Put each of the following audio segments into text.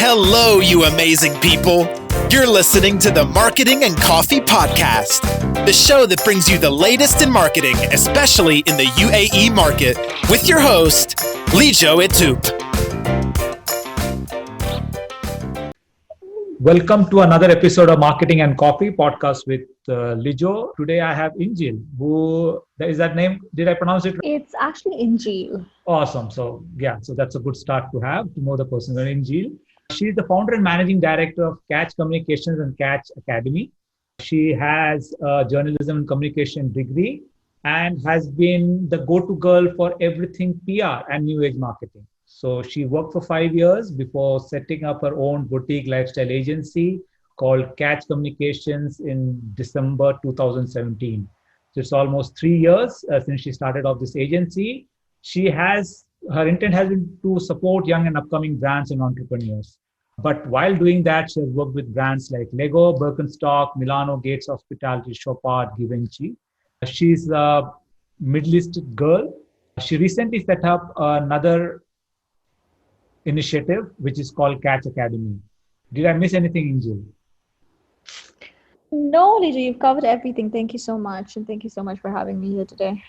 Hello, you amazing people. You're listening to the Marketing and Coffee Podcast, the show that brings you the latest in marketing, especially in the UAE market, with your host, Lijo Etup. Welcome to another episode of Marketing and Coffee Podcast with Lijo. Today I have Injeel. Who is that name? Did I pronounce it right? It's actually Injeel. Awesome. So that's a good start to know the person. Injeel. She's the founder and managing director of Catch Communications and Catch Academy. She has a journalism and communication degree and has been the go-to girl for everything PR and new age marketing. So she worked for 5 years before setting up her own boutique lifestyle agency called Catch Communications in December 2017. So it's almost 3 years since she started off this agency. Her intent has been to support young and upcoming brands and entrepreneurs. But while doing that, she has worked with brands like Lego, Birkenstock, Milano, Gates Hospitality, Chopard, Givenchy. She's a Middle East girl. She recently set up another initiative, which is called Catch Academy. Did I miss anything, Injeel? No, Lijo, you've covered everything. Thank you so much. And thank you so much for having me here today.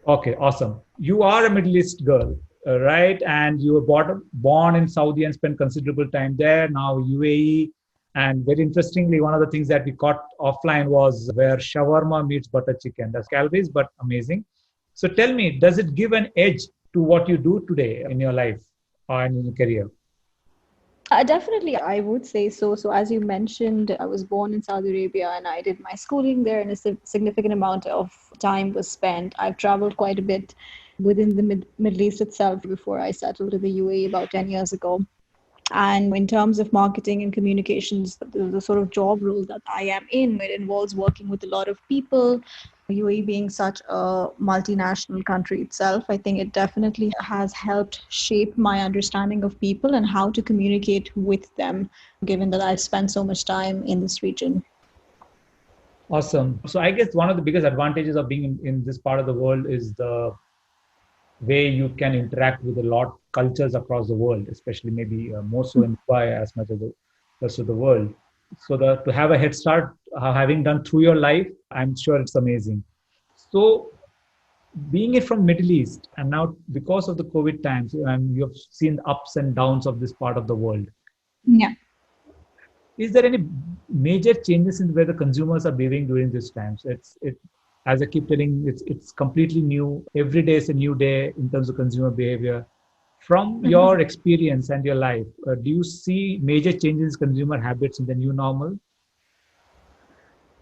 Okay, awesome. You are a Middle East girl, right? And you were born in Saudi and spent considerable time there, now UAE. And very interestingly, one of the things that we caught offline was where shawarma meets butter chicken. That's calories, but amazing. So tell me, does it give an edge to what you do today in your life and in your career? Definitely, I would say so. So as you mentioned, I was born in Saudi Arabia and I did my schooling there, and a significant amount of time was spent. I've traveled quite a bit within the Middle East itself before I settled in the UAE about 10 years ago. And in terms of marketing and communications, the sort of job role that I am in, it involves working with a lot of people. UAE being such a multinational country itself, I think it definitely has helped shape my understanding of people and how to communicate with them, given that I've spent so much time in this region. Awesome. So I guess one of the biggest advantages of being in this part of the world is the way you can interact with a lot of cultures across the world, especially maybe more so in Dubai as much as the rest of the world. So to have a head start, having done through your life, I'm sure it's amazing. So being it from Middle East, and now because of the COVID times, and you've seen the ups and downs of this part of the world. Yeah. Is there any major changes in the way the consumers are behaving during these times? As I keep telling, it's completely new. Every day is a new day in terms of consumer behavior. From your experience and your life, do you see major changes in consumer habits in the new normal?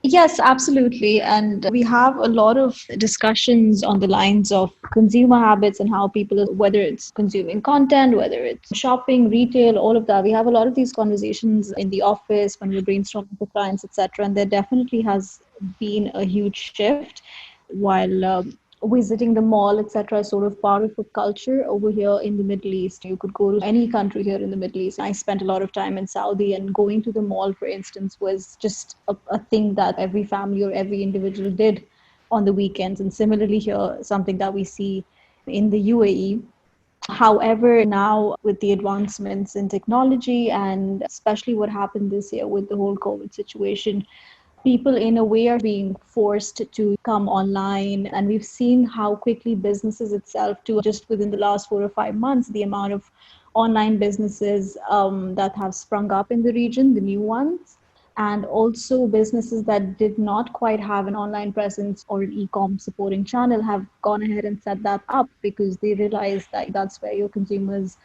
Yes, absolutely. And we have a lot of discussions on the lines of consumer habits and how people, whether it's consuming content, whether it's shopping, retail, all of that. We have a lot of these conversations in the office when we're brainstorming for clients, etc. And there definitely has been a huge shift while visiting the mall, etc., is sort of part of a culture over here in the Middle East. You could go to any country here in the Middle East. I spent a lot of time in Saudi, and going to the mall, for instance, was just a thing that every family or every individual did on the weekends. And similarly here, something that we see in the UAE. However, now with the advancements in technology, and especially what happened this year with the whole COVID situation, people in a way are being forced to come online, and we've seen how quickly businesses itself too, just within the last 4 or 5 months, the amount of online businesses that have sprung up in the region, the new ones, and also businesses that did not quite have an online presence or an e-com supporting channel have gone ahead and set that up because they realize that that's where your consumers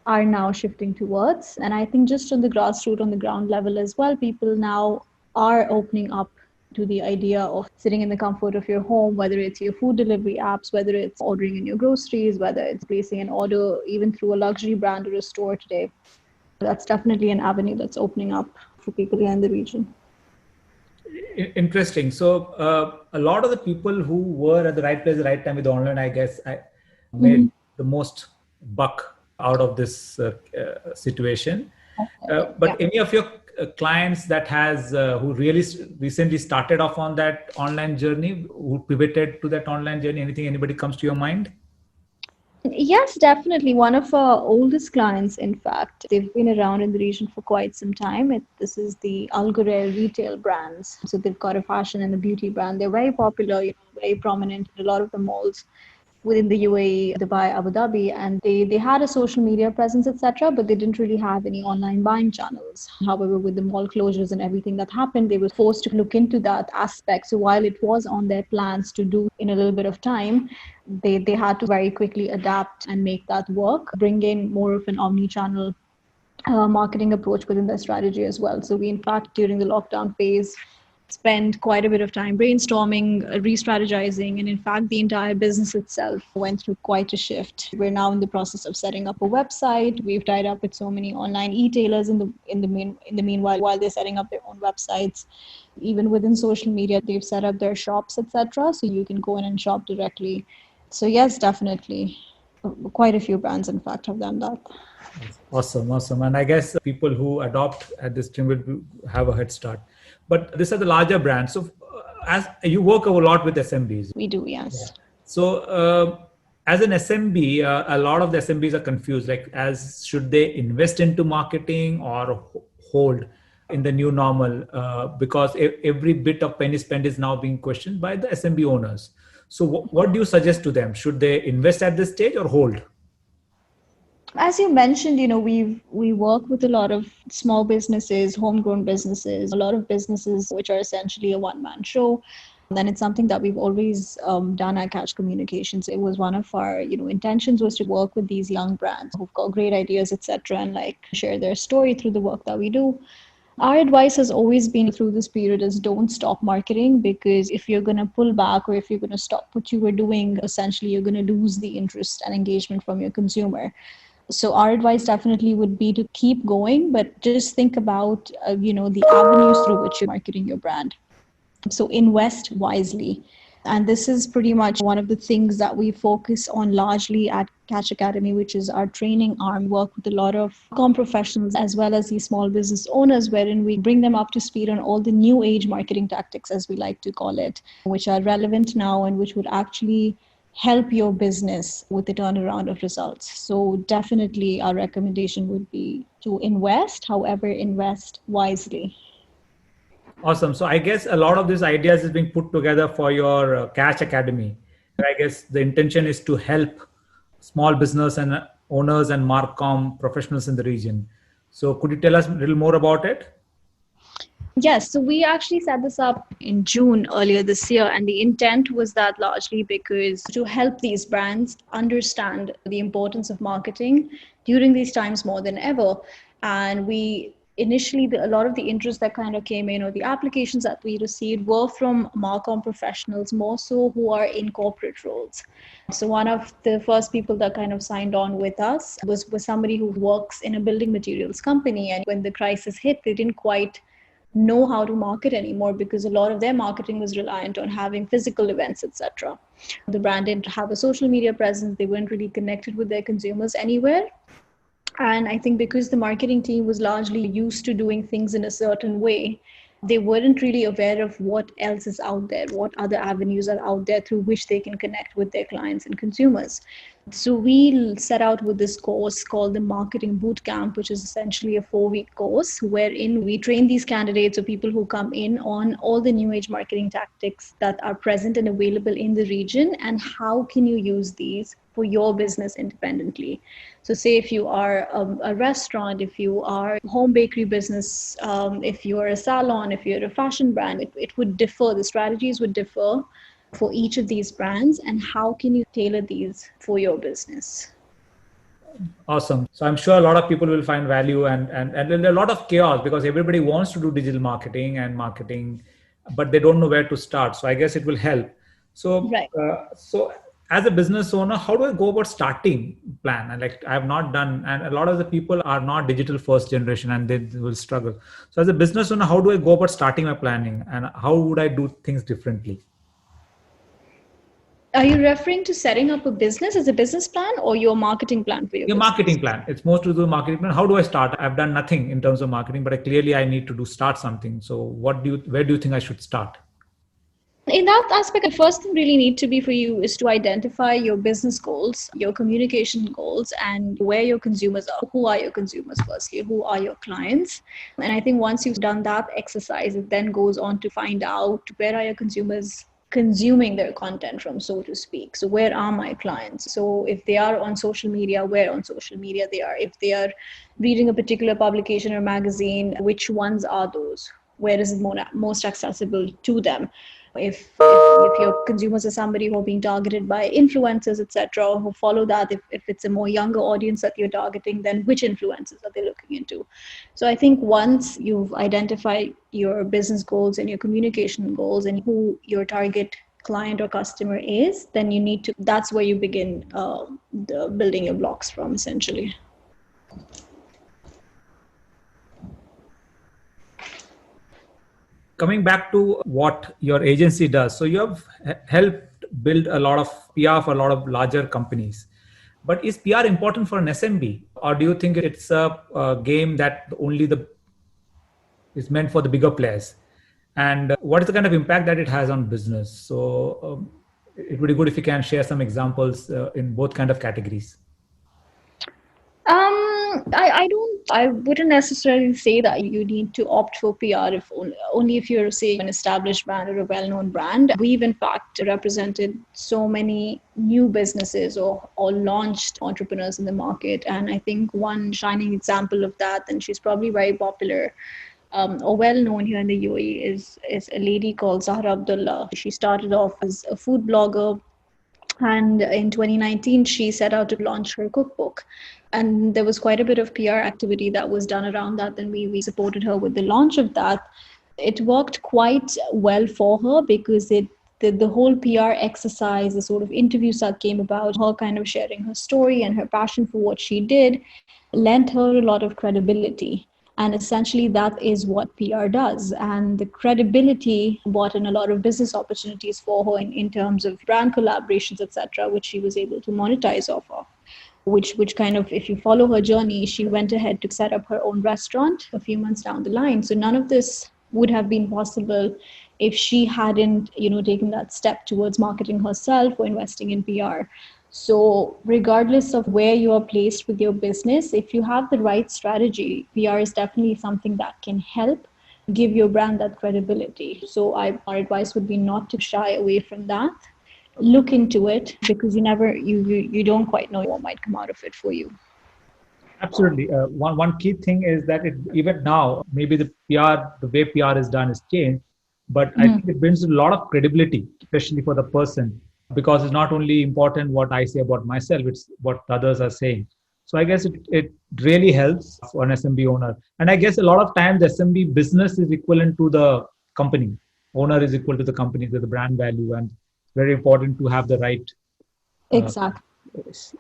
are now shifting towards. And I think just on the grassroots, on the ground level as well, people now are opening up to the idea of sitting in the comfort of your home, whether it's your food delivery apps, whether it's ordering in your groceries, whether it's placing an order even through a luxury brand or a store today. That's definitely an avenue that's opening up for people here in the region. Interesting. So a lot of the people who were at the right place at the right time with online, I guess, made the most buck out of this situation. But any of your clients that who really recently started off on that online journey, who pivoted to that online journey, anybody comes to your mind? Yes, definitely. One of our oldest clients, in fact, they've been around in the region for quite some time. This is the Algorel retail brands. So they've got a fashion and a beauty brand. They're very popular, very prominent in a lot of the malls within the UAE, Dubai, Abu Dhabi, and they had a social media presence, etc., but they didn't really have any online buying channels. However, with the mall closures and everything that happened, they were forced to look into that aspect. So while it was on their plans to do in a little bit of time, they had to very quickly adapt and make that work, bring in more of an omni-channel marketing approach within their strategy as well. So we, in fact, during the lockdown phase, spent quite a bit of time brainstorming, re-strategizing, and in fact, the entire business itself went through quite a shift. We're now in the process of setting up a website. We've tied up with so many online e-tailers in the meanwhile while they're setting up their own websites. Even within social media, they've set up their shops, etc. So you can go in and shop directly. So yes, definitely. Quite a few brands, in fact, have done that. Awesome. And I guess people who adopt at this time will have a head start. But these are the larger brands. So as you work a lot with SMBs. We do, yes. Yeah. So as an SMB, a lot of the SMBs are confused, like as should they invest into marketing or hold in the new normal, because every bit of penny spent is now being questioned by the SMB owners. So what do you suggest to them? Should they invest at this stage or hold? As you mentioned, we work with a lot of small businesses, homegrown businesses, a lot of businesses which are essentially a one-man show. And it's something that we've always done at Catch Communications. It was one of our, intentions was to work with these young brands who've got great ideas, etc., and share their story through the work that we do. Our advice has always been through this period is don't stop marketing, because if you're going to pull back or if you're going to stop what you were doing, essentially you're going to lose the interest and engagement from your consumer. So our advice definitely would be to keep going, but just think about, the avenues through which you're marketing your brand. So invest wisely. And this is pretty much one of the things that we focus on largely at Catch Academy, which is our training arm. Work with a lot of Marcom professionals as well as these small business owners, wherein we bring them up to speed on all the new age marketing tactics, as we like to call it, which are relevant now and which would actually help your business with the turnaround of results. So definitely our recommendation would be to invest, however, invest wisely. Awesome. So I guess a lot of these ideas is being put together for your Catch Academy. I guess the intention is to help small business and owners and Marcom professionals in the region. So could you tell us a little more about it? Yes, so we actually set this up in June earlier this year, and the intent was that largely because to help these brands understand the importance of marketing during these times more than ever. And we initially, a lot of the interest that kind of came in, or the applications that we received, were from Marcom professionals, more so who are in corporate roles. So one of the first people that kind of signed on with us was somebody who works in a building materials company. And when the crisis hit, they didn't quite know how to market anymore, because a lot of their marketing was reliant on having physical events, etc. The brand didn't have a social media presence. They weren't really connected with their consumers anywhere. And I think because the marketing team was largely used to doing things in a certain way, they weren't really aware of what else is out there, what other avenues are out there through which they can connect with their clients and consumers. So we set out with this course called the Marketing Bootcamp, which is essentially a 4-week course wherein we train these candidates or people who come in on all the new age marketing tactics that are present and available in the region, and how can you use these for your business independently. So say if you are a restaurant, if you are a home bakery business, if you are a salon, if you're a fashion brand, it would differ. The strategies would differ for each of these brands, and how can you tailor these for your business? Awesome. So I'm sure a lot of people will find value and there's a lot of chaos because everybody wants to do digital marketing, but they don't know where to start. So I guess it will help. So, right. So as a business owner, how do I go about starting plan? And I have not done, and a lot of the people are not digital first generation and they will struggle. So as a business owner, how do I go about starting my planning, and how would I do things differently? Are you referring to setting up a business as a business plan, or your marketing plan for your business? Marketing plan. It's more to do marketing plan. How do I start? I've done nothing in terms of marketing, but clearly I need to start something. So where do you think I should start? In that aspect, the first thing really need to be for you is to identify your business goals, your communication goals, and where your consumers are. Who are your consumers, firstly? Who are your clients? And I think once you've done that exercise, it then goes on to find out where are your consumers consuming their content from, so to speak. So where are my clients? So if they are on social media, where on social media they are? If they are reading a particular publication or magazine, which ones are those? Where is it most accessible to them? If your consumers are somebody who are being targeted by influencers, etc., or who follow that, if it's a more younger audience that you're targeting, then which influencers are they looking into? So I think once you've identified your business goals and your communication goals and who your target client or customer is, then you need to, that's where you begin the building your blocks from, essentially. Coming back to what your agency does, so you have helped build a lot of PR for a lot of larger companies. But is PR important for an SMB, or do you think it's a game that only is meant for the bigger players? And what is the kind of impact that it has on business? So it would be good if you can share some examples in both kind of categories. I wouldn't necessarily say that you need to opt for PR if only if you're, say, an established brand or a well-known brand. We've in fact represented so many new businesses or launched entrepreneurs in the market. And I think one shining example of that, and she's probably very popular or well-known here in the UAE, is a lady called Zahra Abdullah. She started off as a food blogger, and in 2019, she set out to launch her cookbook. And there was quite a bit of PR activity that was done around that. Then we supported her with the launch of that. It worked quite well for her because the whole PR exercise, the sort of interviews that came about, her kind of sharing her story and her passion for what she did, lent her a lot of credibility. And essentially, that is what PR does. And the credibility brought in a lot of business opportunities for her in terms of brand collaborations, etc., which she was able to monetize off of. Which kind of, if you follow her journey, she went ahead to set up her own restaurant a few months down the line. So none of this would have been possible if she hadn't, taken that step towards marketing herself or investing in PR. So regardless of where you are placed with your business, if you have the right strategy, PR is definitely something that can help give your brand that credibility. So our advice would be not to shy away from that. Look into it, because you don't quite know what might come out of it for you. Absolutely. One key thing is that even now, maybe the way PR is done is changed, but I think it brings a lot of credibility, especially for the person, because it's not only important what I say about myself, it's what others are saying. So I guess it really helps for an SMB owner. And I guess a lot of times the SMB business is equivalent to the company. Owner is equal to the company, to the brand value, and very important to have the right exactly voice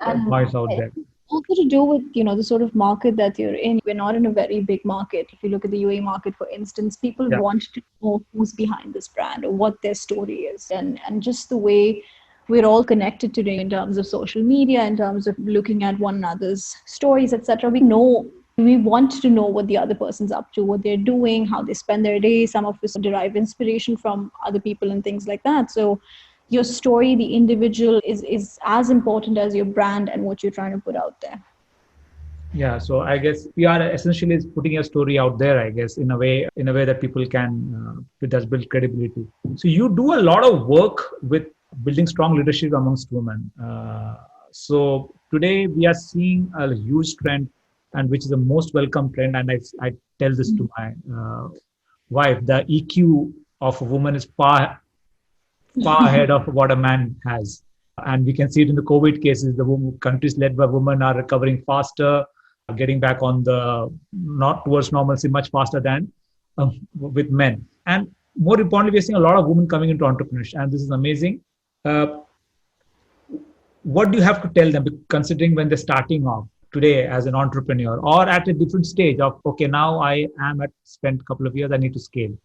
out there. Also to do with the sort of market that you're in. We're not in a very big market. If you look at the UAE market, for instance, people want to know who's behind this brand or what their story is, and just the way we're all connected today in terms of social media, in terms of looking at one another's stories, etc. We want to know what the other person's up to, what they're doing, how they spend their day. Some of us derive inspiration from other people and things like that. So your story, the individual, is as important as your brand and what you're trying to put out there. Yeah, so I guess PR essentially is putting your story out there, I guess, in a way that people can, it does build credibility. So you do a lot of work with building strong leadership amongst women. So today we are seeing a huge trend, and which is the most welcome trend. And I tell this to my wife, the EQ of a woman is far ahead of what a man has. And we can see it in the COVID cases. The countries led by women are recovering faster, getting back on not towards normalcy much faster than with men. And more importantly, we're seeing a lot of women coming into entrepreneurship, and this is amazing. What do you have to tell them, considering when they're starting off today as an entrepreneur, or at a different stage of, okay, now I am spent a couple of years, I need to scale.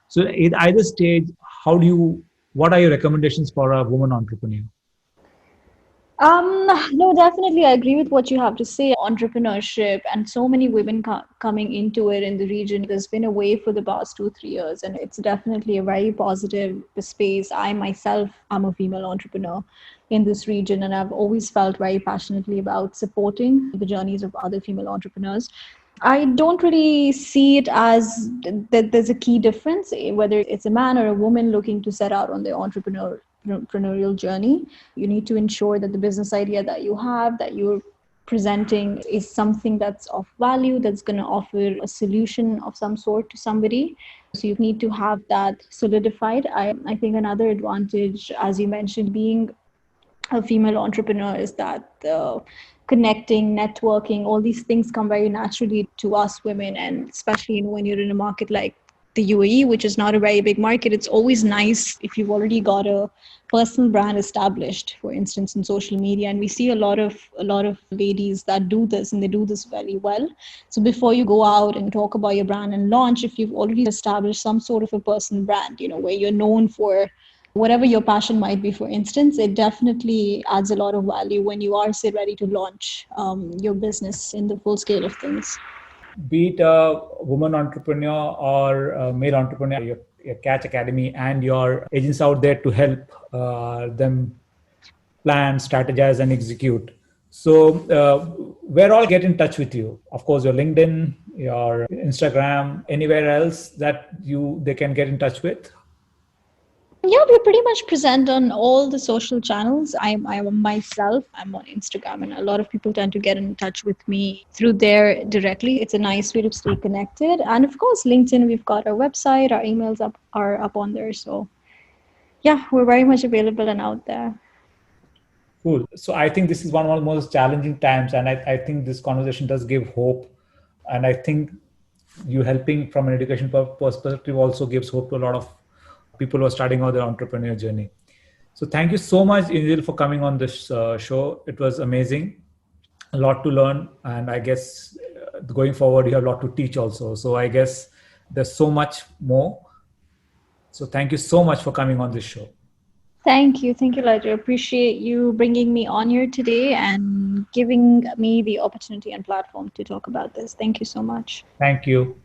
So at either stage, what are your recommendations for a woman entrepreneur? No, definitely. I agree with what you have to say. Entrepreneurship and so many women coming into it in the region. There's been a wave for the past 2-3 years, and it's definitely a very positive space. I myself am a female entrepreneur in this region, and I've always felt very passionately about supporting the journeys of other female entrepreneurs. I don't really see it as that there's a key difference, whether it's a man or a woman looking to set out on their entrepreneurial journey. You need to ensure that the business idea that you have, that you're presenting, is something that's of value, that's going to offer a solution of some sort to somebody. So you need to have that solidified. I think another advantage, as you mentioned, being a female entrepreneur, is that connecting, networking, all these things come very naturally to us women. And especially when you're in a market like the UAE, which is not a very big market, it's always nice if you've already got a personal brand established, for instance, in social media. And we see a lot of ladies that do this, and they do this very well. So before you go out and talk about your brand and launch, if you've already established some sort of a personal brand, where you're known for whatever your passion might be, for instance, it definitely adds a lot of value when you are, say, ready to launch your business in the full scale of things. Be it a woman entrepreneur or a male entrepreneur, your Catch Academy and your agents out there to help them plan, strategize, and execute. So where all get in touch with you? Of course, your LinkedIn, your Instagram, anywhere else that they can get in touch with? Yeah, we pretty much present on all the social channels. I'm myself, I'm on Instagram, and a lot of people tend to get in touch with me through there directly. It's a nice way to stay connected. And of course, LinkedIn, we've got our website, our emails are up on there. So yeah, we're very much available and out there. Cool. So I think this is one of the most challenging times, and I think this conversation does give hope. And I think you helping from an education perspective also gives hope to a lot of people who are starting out their entrepreneurial journey. So thank you so much, Injeel, for coming on this show. It was amazing. A lot to learn. And I guess going forward, you have a lot to teach also. So I guess there's so much more. So thank you so much for coming on this show. Thank you, Elijah. I appreciate you bringing me on here today and giving me the opportunity and platform to talk about this. Thank you so much. Thank you.